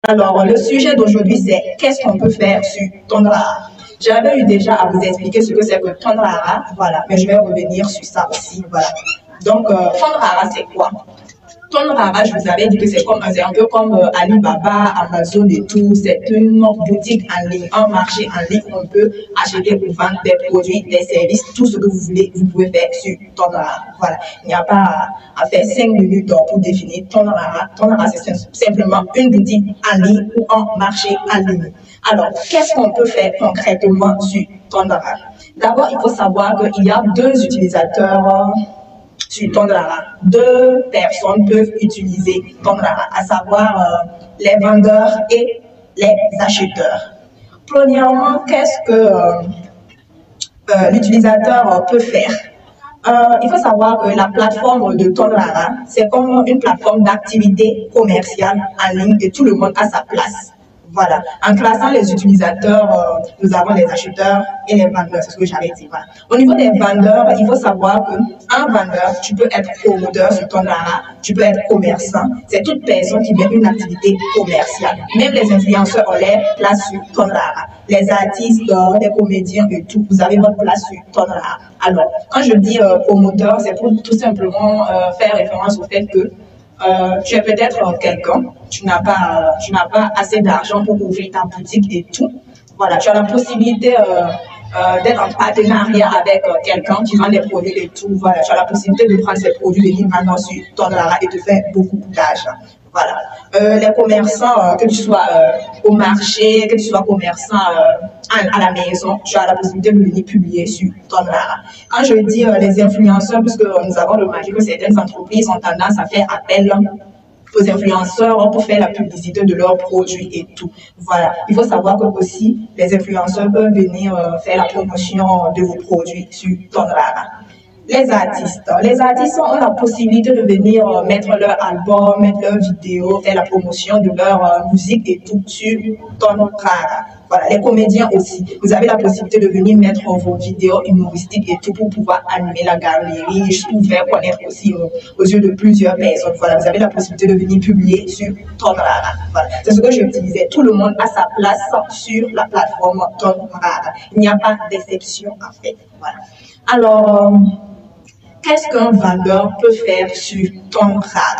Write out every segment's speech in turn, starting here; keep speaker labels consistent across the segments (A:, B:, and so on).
A: Alors, le sujet d'aujourd'hui, c'est qu'est-ce qu'on peut faire sur Tondara. J'avais eu déjà à vous expliquer ce que c'est que Tondara, voilà, mais je vais revenir sur ça aussi, voilà. Donc, Tondara, c'est quoi? Tondara, je vous avais dit que c'est un peu comme Alibaba, Amazon et tout. C'est une boutique en ligne, un marché en ligne où on peut acheter ou vendre des produits, des services, tout ce que vous voulez, vous pouvez faire sur Tondara. Voilà. Il n'y a pas à faire 5 minutes pour définir Tondara. Tondara, c'est simplement une boutique en ligne ou un marché en ligne. Alors, qu'est-ce qu'on peut faire concrètement sur Tondara? D'abord, il faut savoir qu'il y a deux utilisateurs sur Tondara. Deux personnes peuvent utiliser Tondara, à savoir les vendeurs et les acheteurs. Premièrement, qu'est-ce que l'utilisateur peut faire? Il faut savoir que la plateforme de Tondara, c'est comme une plateforme d'activité commerciale en ligne et tout le monde a sa place. Voilà. En classant les utilisateurs, nous avons les acheteurs et les vendeurs, c'est ce que j'avais dit. Voilà. Au niveau des vendeurs, il faut savoir qu'un vendeur, tu peux être promoteur sur Tondara, tu peux être commerçant. C'est toute personne qui mène une activité commerciale. Même les influenceurs ont leur place sur Tondara. Les artistes, les comédiens et tout, vous avez votre place sur Tondara. Alors, quand je dis promoteur, c'est pour tout simplement faire référence au fait que tu es peut-être quelqu'un, tu n'as pas assez d'argent pour ouvrir ta boutique et tout. Voilà, tu as la possibilité d'être en partenariat avec quelqu'un qui vend des produits et tout. Voilà, tu as la possibilité de prendre ces produits, de venir maintenant sur Tondara et de faire beaucoup d'argent. Voilà. Les commerçants, que tu sois au marché, que tu sois commerçant à la maison, tu as la possibilité de venir publier sur Tondara. Quand je dis les influenceurs, puisque nous avons remarqué que certaines entreprises ont tendance à faire appel aux influenceurs pour faire la publicité de leurs produits et tout. Voilà. Il faut savoir que aussi les influenceurs peuvent venir faire la promotion de vos produits sur Tondara. Les artistes ont la possibilité de venir mettre leur album, mettre leur vidéo, faire la promotion de leur musique et tout sur Tondara. Voilà, les comédiens aussi. Vous avez la possibilité de venir mettre vos vidéos humoristiques et tout pour pouvoir animer la galerie, pour faire connaître aussi aux yeux de plusieurs personnes. Voilà, vous avez la possibilité de venir publier sur Tondara. Voilà, c'est ce que je disais. Tout le monde a sa place sur la plateforme Tondara. Il n'y a pas d'exception en fait. Voilà. Alors, qu'est-ce qu'un vendeur peut faire sur Tondara?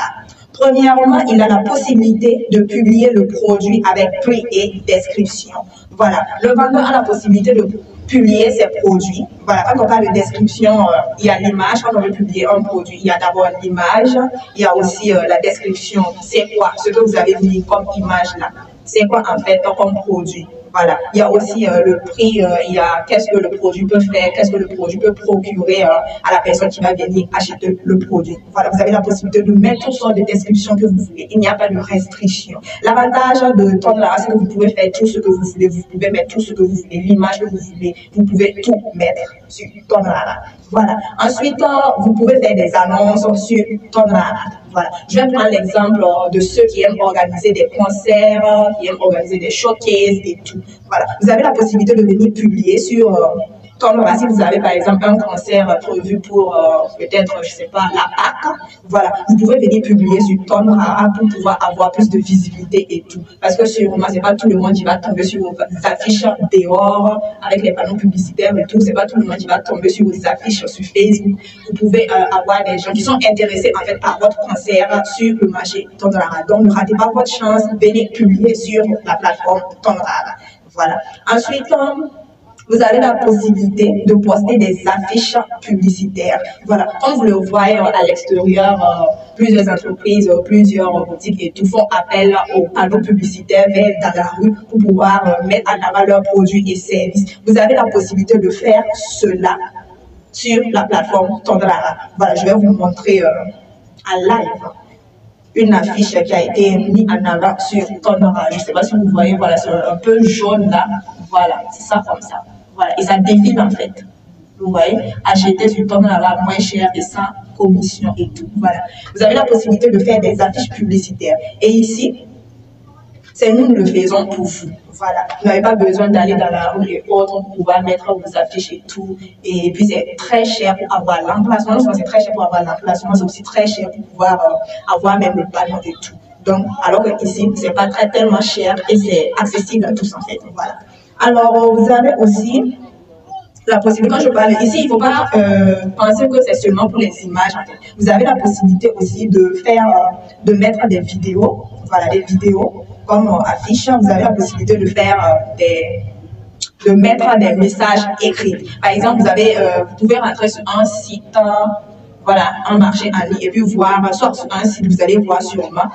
A: Premièrement, il a la possibilité de publier le produit avec prix et description. Voilà, le vendeur a la possibilité de publier ses produits. Voilà, quand on parle de description, il y a l'image. Quand on veut publier un produit, il y a d'abord l'image, il y a aussi la description. C'est quoi ce que vous avez mis comme image là? C'est quoi en fait comme produit? Voilà, il y a aussi le prix, il y a qu'est-ce que le produit peut faire, qu'est-ce que le produit peut procurer à la personne qui va venir acheter le produit. Voilà, vous avez la possibilité de mettre toutes sortes de descriptions que vous voulez. Il n'y a pas de restriction. L'avantage de Tondara, c'est que vous pouvez faire tout ce que vous voulez. Vous pouvez mettre tout ce que vous voulez, l'image que vous voulez. Vous pouvez tout mettre sur Tondara. Voilà. Ensuite, vous pouvez faire des annonces sur Tondara. Voilà. Je vais prendre l'exemple de ceux qui aiment organiser des concerts, qui aiment organiser des showcases et tout. Voilà. Vous avez la possibilité de venir publier sur Tondara. Si vous avez par exemple un concert prévu pour peut-être, je sais pas, la Pâques, voilà, vous pouvez venir publier sur Tondara pour pouvoir avoir plus de visibilité et tout. Parce que sûrement, c'est pas tout le monde qui va tomber sur vos affiches dehors avec les panneaux publicitaires et tout. C'est pas tout le monde qui va tomber sur vos affiches sur Facebook. Vous pouvez avoir des gens qui sont intéressés en fait par votre concert sur le marché Tondara. Donc, ne ratez pas votre chance, venez publier sur la plateforme Tondara. Voilà. Ensuite, vous avez la possibilité de poster des affiches publicitaires. Voilà, comme vous le voyez à l'extérieur, plusieurs entreprises, plusieurs boutiques et tout font appel aux panneaux publicitaires dans la rue pour pouvoir mettre en avant leurs produits et services. Vous avez la possibilité de faire cela sur la plateforme Tondara. Voilà, je vais vous montrer en live une affiche qui a été mise en avant sur Tondara. Je ne sais pas si vous voyez, voilà, c'est un peu jaune là. Voilà, c'est ça comme ça. Voilà, et ça défile en fait. Vous voyez, acheter sur Tondara moins cher et sans commission et tout. Voilà. Vous avez la possibilité de faire des affiches publicitaires. Et ici, c'est nous le faisons pour vous. Voilà. Vous n'avez pas besoin d'aller dans la rue et autres pour pouvoir mettre vos affiches et tout. Et puis, c'est très cher pour avoir l'emplacement. C'est très cher pour avoir l'emplacement. C'est aussi très cher pour pouvoir avoir même le panneau et tout. Donc, alors que ici, c'est pas tellement cher et c'est accessible à tous en fait. Voilà. Alors, vous avez aussi la possibilité, quand je parle ici, il ne faut pas penser que c'est seulement pour les images. En fait. Vous avez la possibilité aussi de de mettre des vidéos, voilà, des vidéos comme affiche. Vous avez la possibilité de faire de mettre des messages écrits. Par exemple, vous pouvez rentrer sur un site, voilà, un marché en ligne et puis voir, soit sur un site, vous allez voir sûrement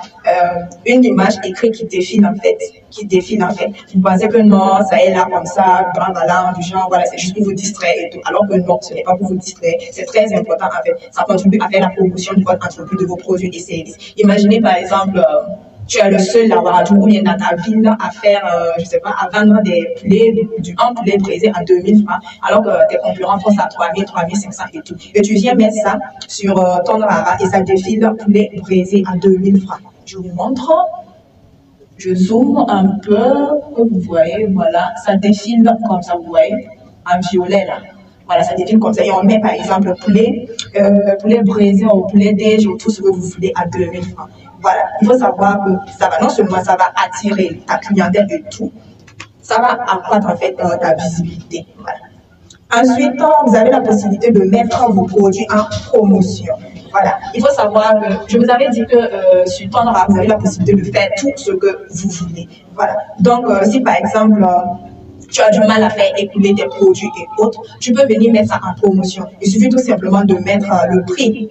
A: une image écrite qui défile en fait, Vous pensez que non, ça est là comme ça, voilà, du genre, voilà, c'est juste pour vous distraire et tout. Alors que non, ce n'est pas pour vous distraire. C'est très important en fait. Ça contribue à faire la promotion de votre entreprise, de vos produits et services. Imaginez par exemple, tu es le seul laboratoire ou bien dans ta ville à faire, je sais pas, à vendre des poulets, un poulet braisé à 2000 francs, alors que tes concurrents font ça à 3000, 3500 et tout. Et tu viens mettre ça sur ton Rara et ça défile poulet braisé à 2000 francs. Je vous montre. Je zoome un peu, vous voyez, voilà, ça défile comme ça, vous voyez, en violet là. Voilà, ça défile comme ça. Et on met par exemple poulet braisé au poulet déj ou tout ce que vous voulez à 2000 francs. Voilà, il faut savoir que ça va, non seulement ça va attirer ta clientèle et tout, ça va accroître en fait ta visibilité. Voilà. Ensuite, vous avez la possibilité de mettre vos produits en promotion. Voilà, il faut savoir que je vous avais dit que sur Tondra, vous avez la possibilité de faire tout ce que vous voulez. Voilà, donc si par exemple, tu as du mal à faire écouler tes produits et autres, tu peux venir mettre ça en promotion. Il suffit tout simplement de mettre le prix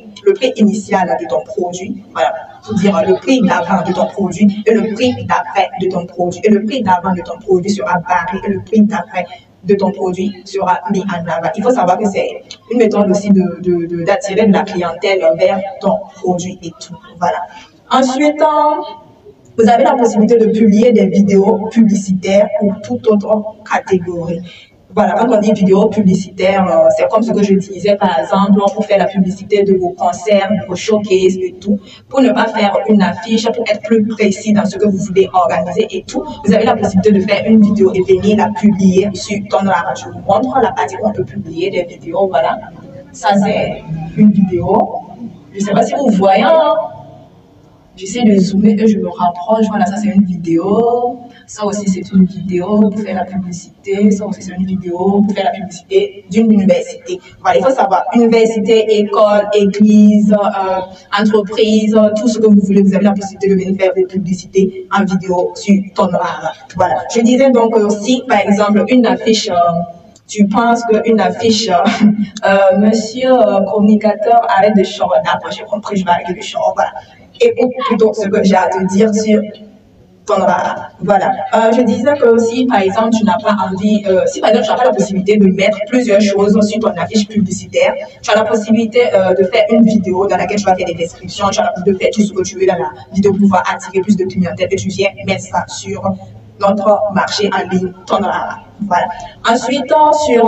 A: initial de ton produit, voilà, pour dire le prix d'avant de ton produit et le prix d'après de ton produit. Et le prix d'avant de ton produit sera barré et le prix d'après de ton produit sera mis en avant. Il faut savoir que c'est une méthode aussi d'attirer de la clientèle vers ton produit et tout. Voilà. Ensuite, vous avez la possibilité de publier des vidéos publicitaires pour toute autre catégorie. Voilà, quand on dit vidéo publicitaire, c'est comme ce que je disais, par exemple, pour faire la publicité de vos concerts, de vos showcases et tout, pour ne pas faire une affiche, pour être plus précis dans ce que vous voulez organiser et tout, vous avez la possibilité de faire une vidéo et venir la publier sur Tondra. Je vous montre la partie où on peut publier des vidéos, voilà. Ça, c'est une vidéo. Je ne sais pas si vous voyez, hein? J'essaie de zoomer et je me rapproche. Voilà, ça c'est une vidéo. Ça aussi c'est une vidéo pour faire la publicité. Ça aussi c'est une vidéo pour faire la publicité d'une université. Voilà, il faut savoir, université, école, église, entreprise, tout ce que vous voulez, vous avez la possibilité de venir faire des publicités en vidéo sur Tondra. Voilà, je disais donc aussi, par exemple, une affiche... tu penses qu'une affiche, monsieur communicateur, arrête de chanter, d'accord, j'ai compris, je vais arrêter de chanter, voilà. Écoute plutôt ce que j'ai à te dire sur Tondra. Voilà. Je disais que si, par exemple, tu n'as pas envie, si par exemple, tu n'as pas la possibilité de mettre plusieurs choses sur ton affiche publicitaire, tu as la possibilité de faire une vidéo dans laquelle tu vas faire des descriptions, tu as la possibilité de faire tout ce que tu veux dans la vidéo pour pouvoir attirer plus de clientèle et tu viens mettre ça sur notre marché en ligne Tondra. Voilà. Ensuite, sur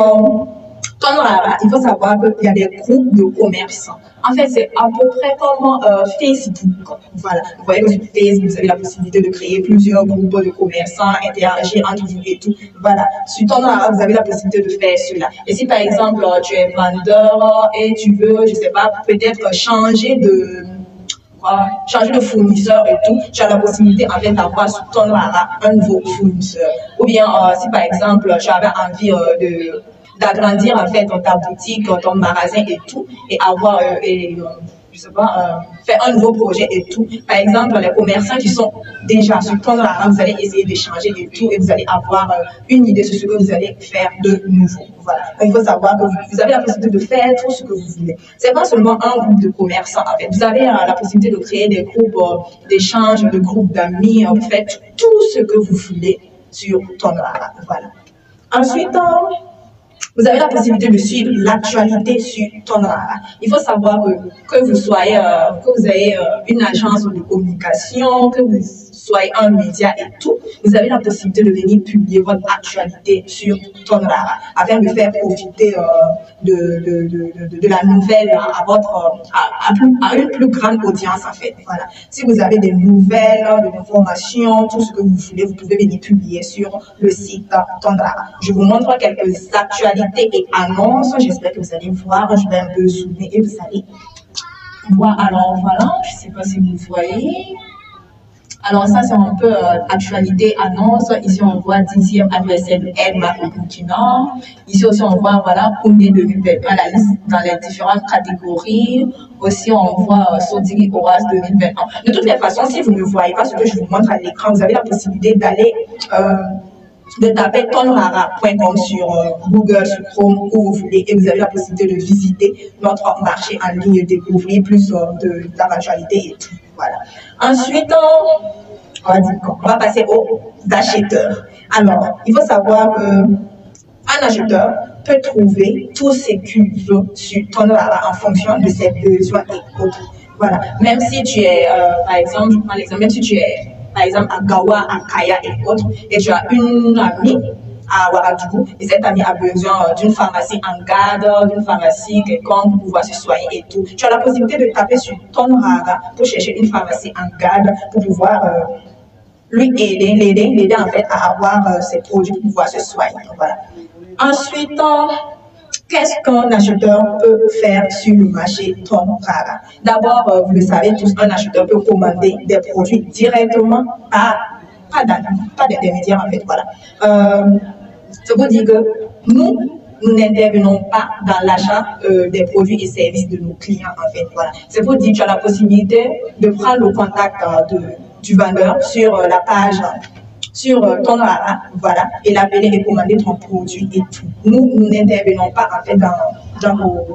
A: Tondra, il faut savoir qu'il y a des groupes de commerçants. En fait, c'est à peu près comme Facebook. Voilà. Vous voyez que sur Facebook, vous avez la possibilité de créer plusieurs groupes de commerçants, interagir entre vous et tout. Voilà. Sur Tondra, vous avez la possibilité de faire cela. Et si par exemple, tu es vendeur et tu veux, je sais pas, peut-être changer de fournisseur et tout, tu as la possibilité en fait d'avoir sur Tondra un nouveau fournisseur. Ou bien si par exemple tu avais envie d'agrandir en fait ta boutique, ton magasin et tout, et avoir je sais pas, faire un nouveau projet et tout. Par exemple, les commerçants qui sont déjà sur Tondra, vous allez essayer d'échanger et tout, et vous allez avoir une idée sur ce que vous allez faire de nouveau. Voilà. Il faut savoir que vous avez la possibilité de faire tout ce que vous voulez. C'est pas seulement un groupe de commerçants, en fait. Vous avez la possibilité de créer des groupes d'échange, de groupes d'amis. Vous faites tout ce que vous voulez sur Tondra. Voilà. Ensuite, vous avez la possibilité de suivre l'actualité sur Tondra. Il faut savoir que vous ayez une agence de communication, que vous soyez un média et tout, vous avez la possibilité de venir publier votre actualité sur Tondra afin de faire profiter de la nouvelle à une plus grande audience en fait. Voilà. Si vous avez des nouvelles, de l'information, tout ce que vous voulez, vous pouvez venir publier sur le site Tondra. Je vous montre quelques actualités et annonces. J'espère que vous allez voir. Je vais un peu zoomer et vous allez voir. Alors voilà, je ne sais pas si vous voyez. Alors ça, c'est un peu actualité, annonce. Ici, on voit 10e anniversaire de Aide Macro-Continent. Ici aussi, on voit, voilà, Koundé 2021, la liste dans les différentes catégories. Aussi, on voit Sodiri Horace 2021. De toutes les façons, si vous ne voyez pas ce que je vous montre à l'écran, vous avez la possibilité d'aller de taper tonrara.com sur Google, sur Chrome, où vous voulez, et vous avez la possibilité de visiter notre marché en ligne, découvrir plus de l'actualité et tout. Voilà. Ensuite, on va passer aux acheteurs. Alors, il faut savoir qu'un acheteur peut trouver tout ce qu'il veut sur Tonrara en fonction de ses besoins et autres. Voilà. Même si tu es, par exemple, je prends l'exemple, même si tu es, par exemple, à Gawa, à Kaya et autres, et tu as une amie à Ouagadougou, et cette amie a besoin d'une pharmacie en garde, d'une pharmacie quelconque pour pouvoir se soigner et tout. Tu as la possibilité de taper sur Tonrara pour chercher une pharmacie en garde pour pouvoir lui l'aider en fait à avoir ses produits pour pouvoir se soigner. Voilà. Ensuite, qu'est-ce qu'un acheteur peut faire sur le marché Tonrara? D'abord, vous le savez tous, un acheteur peut commander des produits directement pas d'intermédiaire en fait. Voilà. Ça veut dire que nous n'intervenons pas dans l'achat des produits et services de nos clients en fait. Voilà. C'est pour dire que tu as la possibilité de prendre le contact du vendeur sur la page sur Tonrara, voilà, et l'appeler et commander ton produit et tout. Nous n'intervenons pas en fait dans vos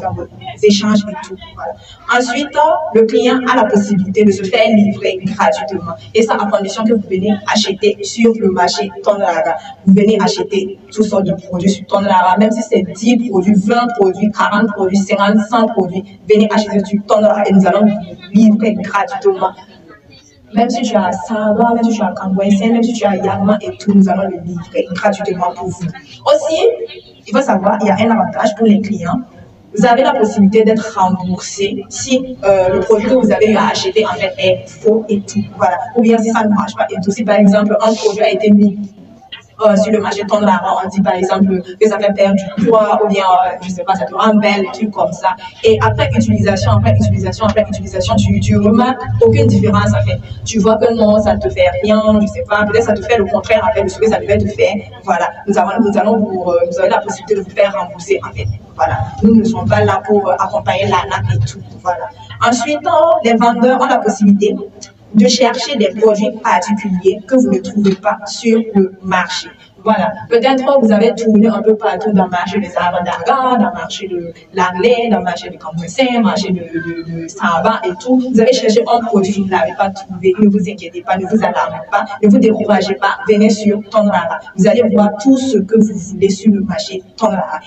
A: échanges et tout. Voilà. Ensuite, le client a la possibilité de se faire livrer gratuitement. Et ça, à condition que vous venez acheter sur le marché Tonrara. Vous venez acheter toutes sortes de produits sur Tonrara, même si c'est 10 produits, 20 produits, 40 produits, 50, 100 produits, venez acheter sur Tonrara et nous allons vous livrer gratuitement. Même si tu as Saba, même si tu as Kangwese, même si tu as Yagma et tout, nous allons le livrer gratuitement pour vous. Aussi, il faut savoir, il y a un avantage pour les clients. Vous avez la possibilité d'être remboursé si le produit que vous avez eu à acheter en fait est faux et tout. Voilà. Ou bien si ça ne marche pas et tout. Si par exemple un produit a été mis sur le marché Tonrara, on dit par exemple que ça fait perdre du poids ou bien, je sais pas, ça te rend belle, des trucs comme ça. Et après utilisation, tu remarques aucune différence en fait. Tu vois que non, ça ne te fait rien, je sais pas, peut-être ça te fait le contraire en fait de ce que ça devait te faire. Voilà, vous avez la possibilité de vous faire rembourser en fait. Voilà, nous ne sommes pas là pour accompagner l'arnaque et tout. Voilà. Ensuite, les vendeurs ont la possibilité de chercher des produits particuliers que vous ne trouvez pas sur le marché. Voilà. Peut-être que vous avez tourné un peu partout dans le marché des Arabes, dans le marché de l'anglais, dans le marché de Cambodge, dans le marché de Saba et tout. Vous avez cherché un produit, vous ne l'avez pas trouvé. Ne vous inquiétez pas, ne vous alarmez pas, ne vous découragez pas. Venez sur Tonrara. Vous allez voir tout ce que vous voulez sur le marché Tonrara.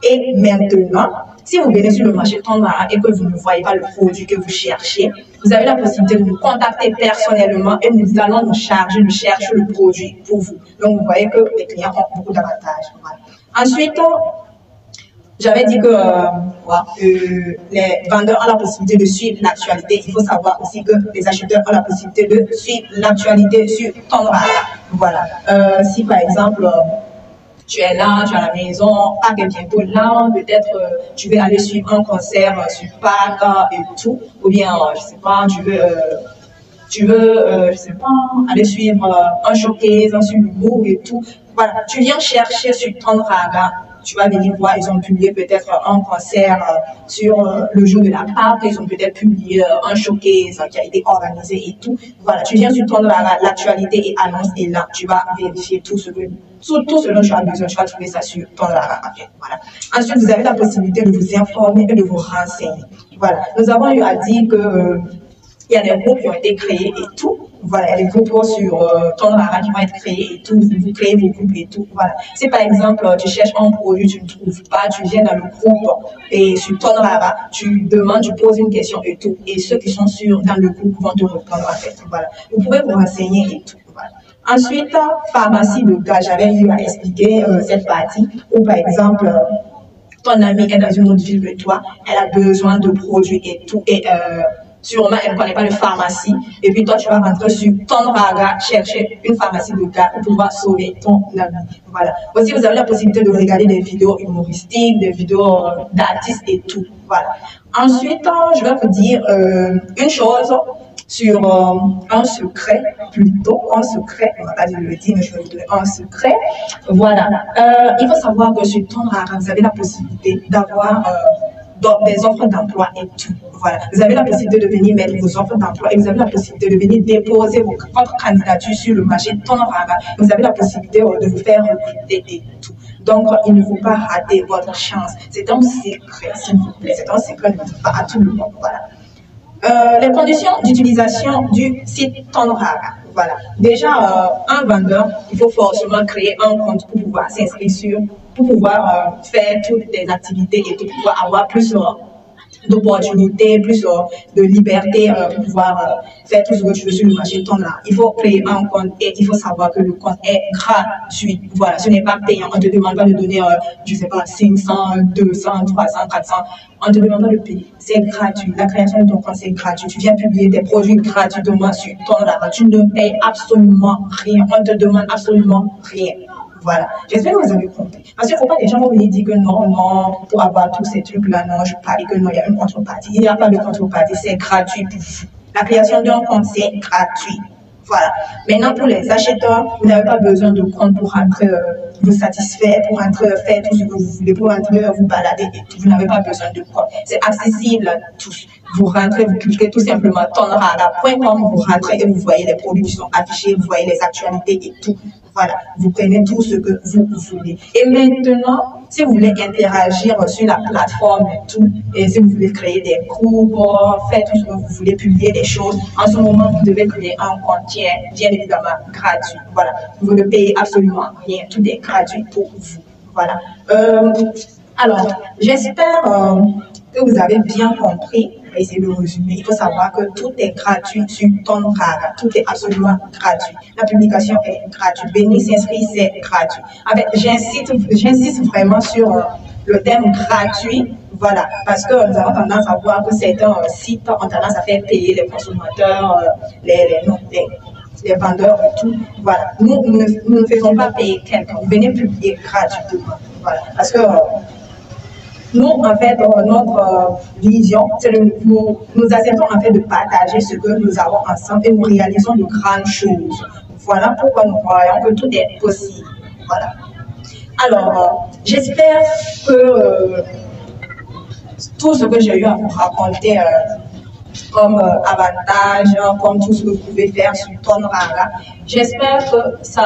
A: Et maintenant, si vous venez sur le marché Tonrara et que vous ne voyez pas le produit que vous cherchez, vous avez la possibilité de nous contacter personnellement et nous allons nous charger de chercher le produit pour vous. Donc, vous voyez que les clients ont beaucoup d'avantages. Voilà. Ensuite, j'avais dit que les vendeurs ont la possibilité de suivre l'actualité. Il faut savoir aussi que les acheteurs ont la possibilité de suivre l'actualité sur Tonrara. Voilà. Si par exemple, tu es là, tu es à la maison, Pâques est bientôt là, peut-être tu veux aller suivre un concert sur Pâques et tout, ou bien, je sais pas, tu veux je sais pas, aller suivre un showcase, sur l'humour et tout. Voilà, tu viens chercher sur Tonrara, tu vas venir voir, ils ont publié peut-être un concert sur le jour de la Pâques, ils ont peut-être publié un showcase qui a été organisé et tout. Voilà, tu viens sur Tonrara, l'actualité et annonce est là, tu vas vérifier tout ce dont tu as besoin, tu vas trouver ça sur Tonrara. Voilà. Ensuite, vous avez la possibilité de vous informer et de vous renseigner. Voilà, nous avons eu à dire que il y a des groupes qui ont été créés et tout. Voilà, il y a des groupes sur Tonrara qui vont être créés et tout. Vous créez vos groupes et tout. Voilà. Si par exemple, tu cherches un produit, tu ne trouves pas, tu viens dans le groupe et sur Tonrara, tu demandes, tu poses une question et tout. Et ceux qui sont dans le groupe vont te répondre en fait. Voilà. Vous pouvez vous renseigner et tout. Voilà. Ensuite, pharmacie de gars, j'avais eu à expliquer cette partie où par exemple, ton amie est dans une autre ville que toi, elle a besoin de produits et tout. Et sûrement, elle ne connaît pas de pharmacie. Et puis, toi, tu vas rentrer sur Tonrara, chercher une pharmacie de gars pour pouvoir sauver ton ami. Voilà. Aussi, vous avez la possibilité de regarder des vidéos humoristiques, des vidéos d'artistes et tout. Voilà. Ensuite, je vais vous dire une chose. sur un secret, plutôt, un secret, on va pas dire le dire, mais je vais vous donner un secret. Voilà. Il faut savoir que sur Tonrara, vous avez la possibilité d'avoir des offres d'emploi et tout. Voilà. Vous avez la possibilité de venir mettre vos offres d'emploi et vous avez la possibilité de venir déposer votre candidature sur le marché Tonrara. Vous avez la possibilité de vous faire recruter et tout. Donc, il ne faut pas rater votre chance. C'est un secret, s'il vous plaît. C'est un secret, ne le dites pas à tout le monde. Voilà. Les conditions d'utilisation du site Tonrara. Voilà. Déjà, un vendeur, il faut forcément créer un compte pour pouvoir s'inscrire sur, pour pouvoir faire toutes les activités et pour pouvoir avoir plus d'opportunités, plus de liberté pour pouvoir faire tout ce que tu veux sur le marché Tonrara. Il faut créer un compte et il faut savoir que le compte est gratuit. Voilà, ce n'est pas payant. On ne te demande pas de donner, je ne sais pas, 500, 200, 300, 400. On ne te demande pas de payer. C'est gratuit. La création de ton compte, c'est gratuit. Tu viens publier tes produits gratuitement sur Tonrara. Tu ne payes absolument rien. On ne te demande absolument rien. Voilà. J'espère que vous avez compris. Parce qu'il ne faut pas que les gens vont venir dire que non, non, pour avoir tous ces trucs-là, non, je parie que non, il y a une contrepartie. Il n'y a pas de contrepartie, c'est gratuit pour vous. La création d'un compte, c'est gratuit. Voilà. Maintenant, pour les acheteurs, vous n'avez pas besoin de compte pour rentrer vous satisfaire, pour rentrer faire tout ce que vous voulez, pour rentrer vous balader et tout. Vous n'avez pas besoin de compte. C'est accessible à tous. Vous rentrez, vous cliquez tout simplement tonrara.com, vous rentrez et vous voyez les produits qui sont affichés, vous voyez les actualités et tout. Voilà, vous prenez tout ce que vous voulez. Et maintenant, si vous voulez interagir sur la plateforme et tout, et si vous voulez créer des groupes, faire tout ce que vous voulez, publier des choses, en ce moment, vous devez créer un compte qui est bien évidemment gratuit. Voilà, vous ne payez absolument rien, tout est gratuit pour vous. Voilà. Alors, j'espère que vous avez bien compris. Essayer de résumer. Il faut savoir que tout est gratuit sur Tonrara. Tout est absolument gratuit. La publication est gratuite. Venir s'inscrire, c'est gratuit. En fait, j'insiste vraiment sur le terme gratuit. Voilà. Parce que nous avons tendance à voir que certains sites ont tendance à faire payer les consommateurs, les vendeurs et tout. Voilà. Nous ne faisons pas payer quelqu'un. Vous venez publier gratuitement. Voilà. Parce que nous, en fait, notre vision, c'est nous acceptons en fait de partager ce que nous avons ensemble et nous réalisons de grandes choses. Voilà pourquoi nous croyons que tout est possible. Voilà. Alors, j'espère que tout ce que j'ai eu à vous raconter comme avantage, comme tout ce que vous pouvez faire sur Tonrara, j'espère que ça...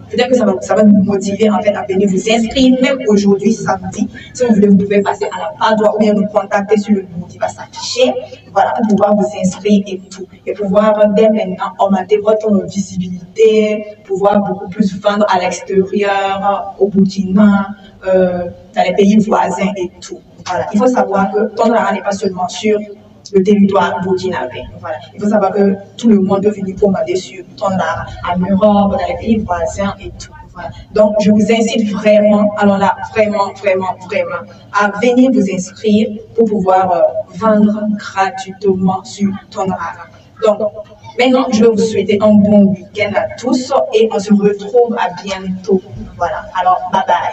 A: Peut-être que ça va vous motiver en fait à venir vous inscrire, même aujourd'hui, samedi. Si vous voulez, vous pouvez passer à la page droite ou bien nous contacter sur le numéro qui va s'afficher. Voilà, pour pouvoir vous inscrire et tout. Et pouvoir dès maintenant augmenter votre visibilité, pouvoir beaucoup plus vendre à l'extérieur, au Burkina, dans les pays voisins et tout. Voilà, il faut savoir que Tonrara n'est pas seulement sur le territoire burkinabé. Voilà. Il faut savoir que tout le monde peut venir commander sur Tonrara, en Europe, dans les pays voisins et tout. Voilà. Donc, je vous incite vraiment, alors là, vraiment, à venir vous inscrire pour pouvoir vendre gratuitement sur Tonrara. Donc, maintenant, je vais vous souhaiter un bon week-end à tous et on se retrouve à bientôt. Voilà. Alors, bye bye.